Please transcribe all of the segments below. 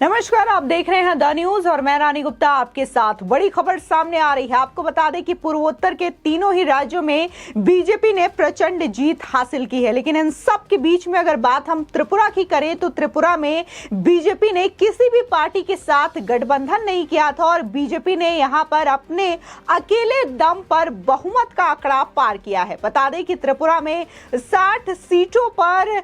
नमस्कार, आप देख रहे हैं द न्यूज और मैं रानी गुप्ता आपके साथ। बड़ी खबर सामने आ रही है। आपको बता दें कि पूर्वोत्तर के तीनों ही राज्यों में बीजेपी ने प्रचंड जीत हासिल की है, लेकिन इन सब के बीच में अगर बात हम त्रिपुरा की करें तो त्रिपुरा में बीजेपी ने किसी भी पार्टी के साथ गठबंधन नहीं किया था और बीजेपी ने यहां पर अपने अकेले दम पर बहुमत का आंकड़ा पार किया है। बता दें कि त्रिपुरा में 60 सीटों पर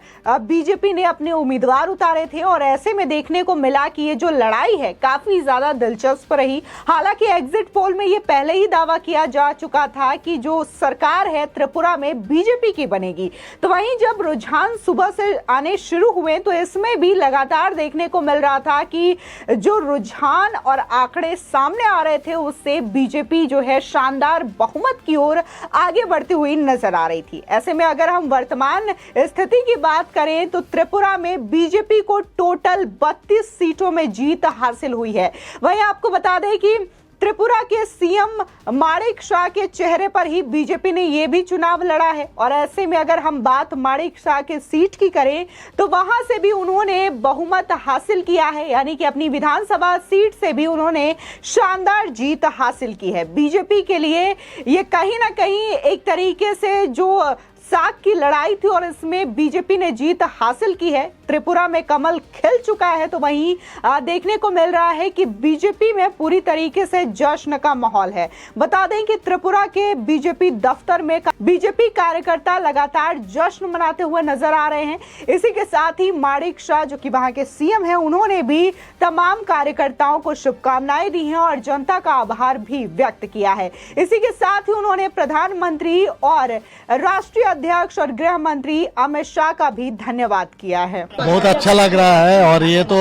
बीजेपी ने अपने उम्मीदवार उतारे थे और ऐसे में देखने को मिला कि ये जो लड़ाई है काफी ज्यादा दिलचस्प रही। हालांकि एग्जिट पोल में ये पहले ही दावा किया जा चुका था कि जो सरकार है त्रिपुरा में बीजेपी की बनेगी, तो वहीं जब रुझान सुबह से आने शुरू हुए तो इसमें भी लगातार देखने को मिल रहा था कि जो रुझान और आंकड़े सामने आ रहे थे उससे बीजेपी जो है शानदार बहुमत की ओर आगे बढ़ती हुई नजर आ रही थी। ऐसे में अगर हम वर्तमान स्थिति की बात करें तो त्रिपुरा में बीजेपी को टोटल 32 सीटों में जीत हासिल हुई है। वहीं आपको बता दें कि त्रिपुरा के सीएम माणिक शाह के चेहरे पर ही बीजेपी ने यह भी चुनाव लड़ा है और ऐसे में अगर हम बात माणिक शाह के सीट की करें तो वहां से भी उन्होंने बहुमत हासिल किया है, यानी कि अपनी विधानसभा सीट से भी उन्होंने शानदार जीत हासिल की है। बीजेपी के लिए ये कहीं ना कहीं एक तरीके से जो साख की लड़ाई थी और इसमें बीजेपी ने जीत हासिल की है। त्रिपुरा में कमल खिल चुका है, तो वहीं देखने को मिल रहा है कि बीजेपी में पूरी तरीके से जश्न का माहौल है। बता दें कि त्रिपुरा के बीजेपी दफ्तर में बीजेपी कार्यकर्ता लगातार जश्न मनाते हुए नजर आ रहे हैं। इसी के साथ ही माणिक शाह जो कि वहां के सीएम हैं, उन्होंने भी तमाम कार्यकर्ताओं को शुभकामनाएं दी हैं और जनता का आभार भी व्यक्त किया है। इसी के साथ ही उन्होंने प्रधानमंत्री और राष्ट्रीय अध्यक्ष और गृह मंत्री अमित शाह का भी धन्यवाद किया है। बहुत अच्छा लग रहा है और ये तो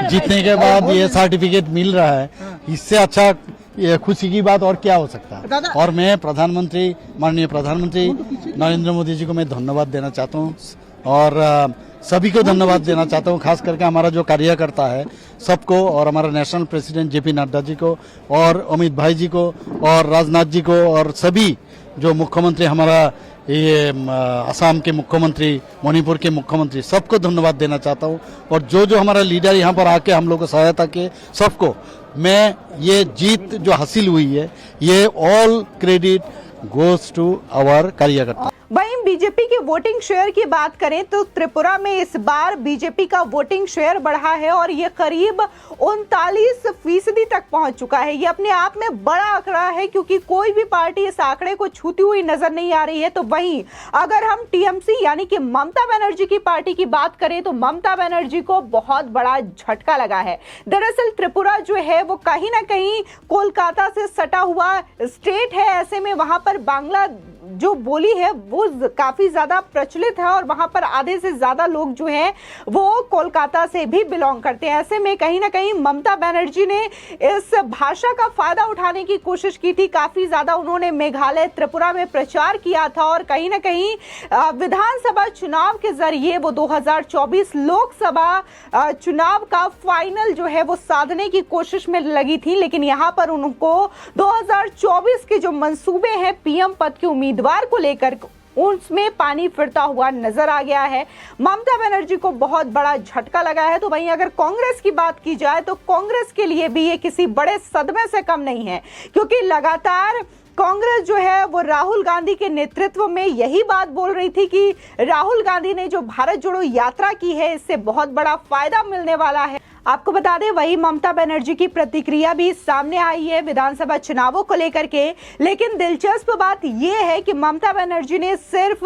जीतने के बाद ये सर्टिफिकेट मिल रहा है, इससे अच्छा ये खुशी की बात और क्या हो सकता है। और मैं माननीय प्रधानमंत्री नरेंद्र मोदी जी को मैं धन्यवाद देना चाहता हूँ और सभी को धन्यवाद देना चाहता हूँ, खास करके हमारा जो कार्यकर्ता है सबको और हमारा national president JP Nadda ji को और अमित भाई जी को और राजनाथ जी को और सभी जो मुख्यमंत्री हमारा ये असम के मुख्यमंत्री, मणिपुर के मुख्यमंत्री, सबको धन्यवाद देना चाहता हूँ। और जो हमारा लीडर यहाँ पर आके हम लोग को सहायता के सबको मैं ये जीत जो हासिल हुई है ये all credit goes to our कार्यकर्ता। वहीं बीजेपी के वोटिंग शेयर की बात करें तो त्रिपुरा में इस बार बीजेपी का वोटिंग शेयर बढ़ा है और ये करीब 39% तक पहुंच चुका है। ये अपने आप में बड़ा आंकड़ा है क्योंकि कोई भी पार्टी इस आंकड़े को छूती हुई नजर नहीं आ रही है। तो वहीं अगर हम टीएमसी यानी कि ममता बनर्जी की पार्टी की बात करें तो ममता बनर्जी को बहुत बड़ा झटका लगा है। दरअसल त्रिपुरा जो है वो कहीं ना कहीं कोलकाता से सटा हुआ स्टेट है, ऐसे में वहां पर बांग्ला जो बोली है वो काफी ज्यादा प्रचलित है और वहां पर आधे से ज्यादा लोग जो हैं वो कोलकाता से भी बिलोंग करते हैं। ऐसे में कहीं ना कहीं ममता बनर्जी ने इस भाषा का फायदा उठाने की कोशिश की थी। काफी ज्यादा उन्होंने मेघालय, त्रिपुरा में प्रचार किया था और कहीं ना कहीं विधानसभा चुनाव के जरिए वो 2024 लोकसभा चुनाव का फाइनल जो है वो साधने की कोशिश में लगी थी, लेकिन यहां पर उनको 2024 के जो मंसूबे हैं पीएम पद के उम्मीदवार को लेकर उसमें पानी फिरता हुआ नजर आ गया है। ममता बनर्जी को बहुत बड़ा झटका लगा है। तो वहीं अगर कांग्रेस की बात की जाए तो कांग्रेस के लिए भी ये किसी बड़े सदमे से कम नहीं है, क्योंकि लगातार कांग्रेस जो है वो राहुल गांधी के नेतृत्व में यही बात बोल रही थी कि राहुल गांधी ने जो भारत जोड़ो यात्रा की है इससे बहुत बड़ा फायदा मिलने वाला है। आपको बता दें वही ममता बनर्जी की प्रतिक्रिया भी सामने आई है विधानसभा चुनावों को लेकर के। लेकिन दिलचस्प बात यह है कि ममता बनर्जी ने सिर्फ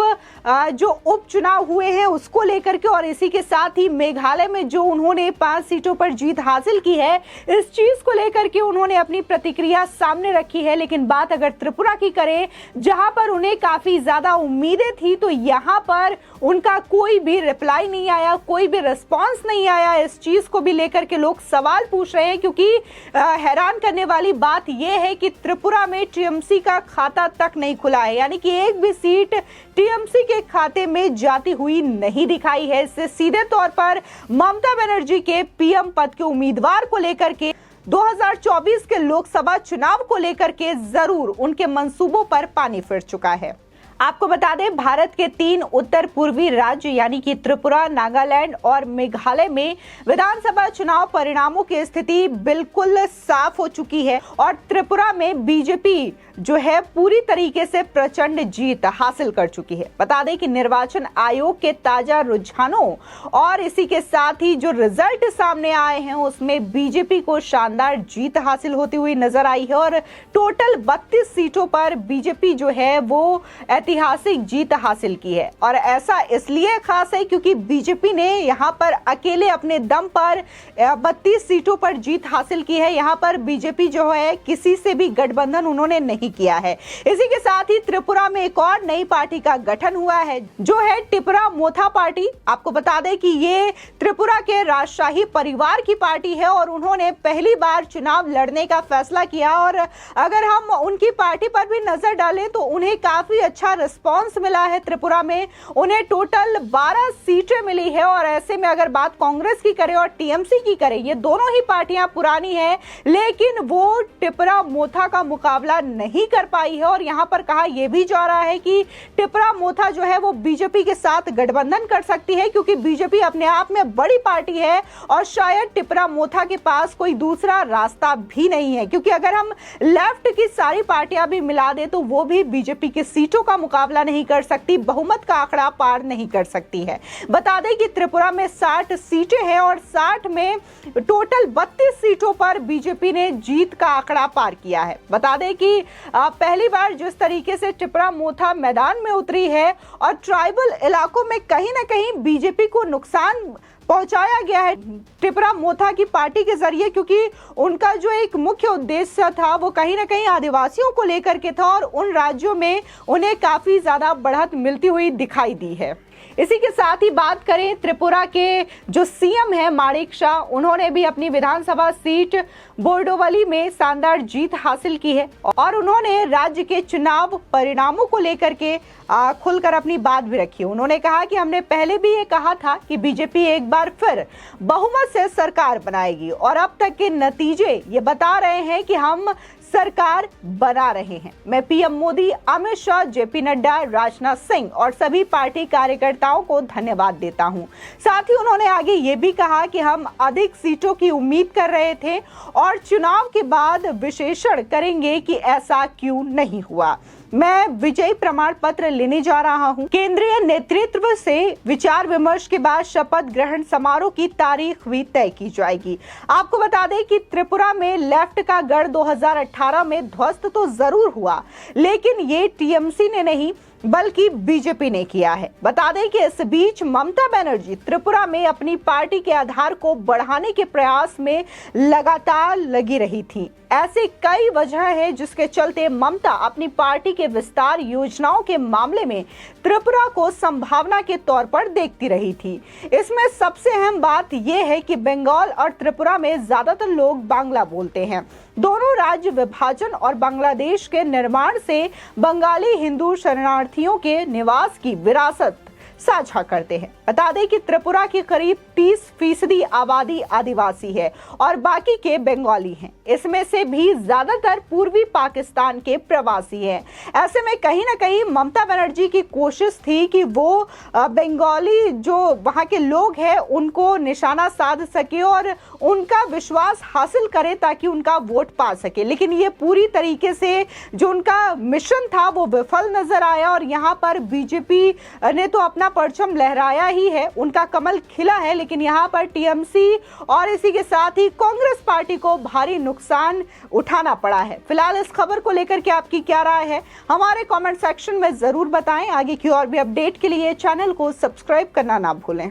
जो उपचुनाव हुए हैं उसको लेकर के और इसी के साथ ही मेघालय में जो उन्होंने 5 सीटों पर जीत हासिल की है इस चीज को लेकर के उन्होंने अपनी प्रतिक्रिया सामने रखी है। लेकिन बात अगर त्रिपुरा की करें जहां पर उन्हें काफी ज्यादा उम्मीदें थी तो यहां पर उनका कोई भी रिप्लाई नहीं आया, कोई भी रिस्पॉन्स नहीं आया। इस चीज को भी लेकर के लोग सवाल पूछ रहे हैं क्योंकि हैरान करने वाली बात यह है कि त्रिपुरा में टीएमसी का खाता तक नहीं खुला है, यानी कि एक भी सीट टीएमसी के खाते में जाती हुई नहीं दिखाई है। इससे सीधे तौर पर ममता बनर्जी के पीएम पद के उम्मीदवार को लेकर के 2024 के लोकसभा चुनाव को लेकर के जरूर उनके मंसूबों पर पानी फिर चुका है। आपको बता दें, भारत के 3 उत्तर पूर्वी राज्य यानी कि त्रिपुरा, नागालैंड और मेघालय में विधानसभा चुनाव परिणामों की स्थिति बिल्कुल साफ हो चुकी है और त्रिपुरा में बीजेपी जो है पूरी तरीके से प्रचंड जीत हासिल कर चुकी है। बता दें कि निर्वाचन आयोग के ताजा रुझानों और इसी के साथ ही जो रिजल्ट सामने आए हैं उसमें बीजेपी को शानदार जीत हासिल होती हुई नजर आई है और टोटल 32 सीटों पर बीजेपी जो है वो ऐतिहासिक जीत हासिल की है। और ऐसा इसलिए खास है क्योंकि बीजेपी ने यहां पर अकेले अपने दम पर 32 सीटों पर जीत हासिल की है। यहां पर बीजेपी जो है किसी से भी गठबंधन उन्होंने नहीं किया है। इसी के साथ ही त्रिपुरा में एक और नई पार्टी का गठन हुआ है जो है टिपरा मोथा पार्टी। आपको बता दें कि ये त्रिपुरा के राजशाही परिवार की पार्टी है और उन्होंने पहली बार चुनाव लड़ने का फैसला किया और अगर हम उनकी पार्टी पर भी नजर डालें तो उन्हें काफी अच्छा रिस्पांस मिला है। त्रिपुरा में उन्हें टोटल 12 सीटें मिली है और ऐसे में अगर बात कांग्रेस की करें और टीएमसी की करें, ये दोनों ही पार्टियां पुरानी हैं लेकिन वो टिपरा मोथा का मुकाबला नहीं कर पाई है। और यहां पर कहा यह भी जा रहा है कि टिपरा मोथा जो है वो बीजेपी के साथ गठबंधन कर सकती है क्योंकि बीजेपी अपने आप में बड़ी पार्टी है और शायद टिपरा मोथा के पास कोई दूसरा रास्ता भी नहीं है क्योंकि अगर हम लेफ्ट की सारी पार्टियां भी मिला दे तो वो भी बीजेपी की सीटों का मुकाबला नहीं कर सकती, बहुमत का आंकड़ा पार नहीं कर सकती है। बता दें कि त्रिपुरा में 60 सीटें हैं और 60 में टोटल 32 सीटों पर बीजेपी ने जीत का आंकड़ा पार किया है। बता दें कि पहली बार जिस तरीके से टिपरा मोथा मैदान में उतरी है और ट्राइबल इलाकों में कहीं ना कहीं बीजेपी को नुकसान पहुंचाया गया है टिपरा मोथा की पार्टी के जरिए क्योंकि उनका जो एक मुख्य उद्देश्य था वो कहीं ना कहीं आदिवासियों को लेकर के था और उन राज्यों में उन्हें काफी ज्यादा बढ़त मिलती हुई दिखाई दी है। इसी के साथ ही बात करें त्रिपुरा के जो सीएम है माणिक शाह, उन्होंने भी अपनी विधानसभा सीट बोर्डोवली में शानदार जीत हासिल की है और उन्होंने राज्य के चुनाव परिणामों को लेकर के खुलकर अपनी बात भी रखी। उन्होंने कहा कि हमने पहले भी ये कहा था कि बीजेपी एक बार फिर बहुमत से सरकार बनाएगी और अब तक के नतीजे ये बता रहे हैं कि हम सरकार बना रहे हैं। मैं पीएम मोदी, अमित शाह, जेपी नड्डा, राजनाथ सिंह और सभी पार्टी कार्यकर्ताओं को धन्यवाद देता हूं। साथ ही उन्होंने आगे ये भी कहा कि हम अधिक सीटों की उम्मीद कर रहे थे और चुनाव के बाद विश्लेषण करेंगे कि ऐसा क्यों नहीं हुआ। मैं विजयी प्रमाण पत्र लेने जा रहा हूं। केंद्रीय नेतृत्व से विचार विमर्श के बाद शपथ ग्रहण समारोह की तारीख भी तय की जाएगी। आपको बता दें कि त्रिपुरा में लेफ्ट का गढ़ 2018 में ध्वस्त तो जरूर हुआ लेकिन ये टीएमसी ने नहीं बल्कि बीजेपी ने किया है। बता दें कि इस बीच ममता बनर्जी त्रिपुरा में अपनी पार्टी के आधार को बढ़ाने के प्रयास में लगातार लगी रही थी। ऐसे कई वजह है जिसके चलते ममता अपनी पार्टी के विस्तार योजनाओं के मामले में त्रिपुरा को संभावना के तौर पर देखती रही थी। इसमें सबसे अहम बात यह है कि बंगाल और त्रिपुरा में ज्यादातर लोग बांग्ला बोलते हैं। दोनों राज्य विभाजन और बांग्लादेश के निर्माण से बंगाली हिंदू शरणार्थियों के निवास की विरासत साझा करते हैं। बता दें कि त्रिपुरा की करीब 30% आबादी आदिवासी है और बाकी के बंगाली हैं। इसमें से भी ज्यादातर पूर्वी पाकिस्तान के प्रवासी हैं। ऐसे में कहीं ना कहीं ममता बनर्जी की कोशिश थी कि वो बंगाली जो वहां के लोग हैं उनको निशाना साध सके और उनका विश्वास हासिल करे ताकि उनका वोट पा सके, लेकिन ये पूरी तरीके से जो उनका मिशन था वो विफल नजर आया और यहाँ पर बीजेपी ने तो अपना परचम लहराया ही है, उनका कमल खिला है, लेकिन यहाँ पर टीएमसी और इसी के साथ ही कांग्रेस पार्टी को भारी नुकसान उठाना पड़ा है। फिलहाल इस खबर को लेकर के आपकी क्या राय है हमारे कमेंट सेक्शन में जरूर बताएं। आगे की और भी अपडेट के लिए चैनल को सब्सक्राइब करना ना भूलें।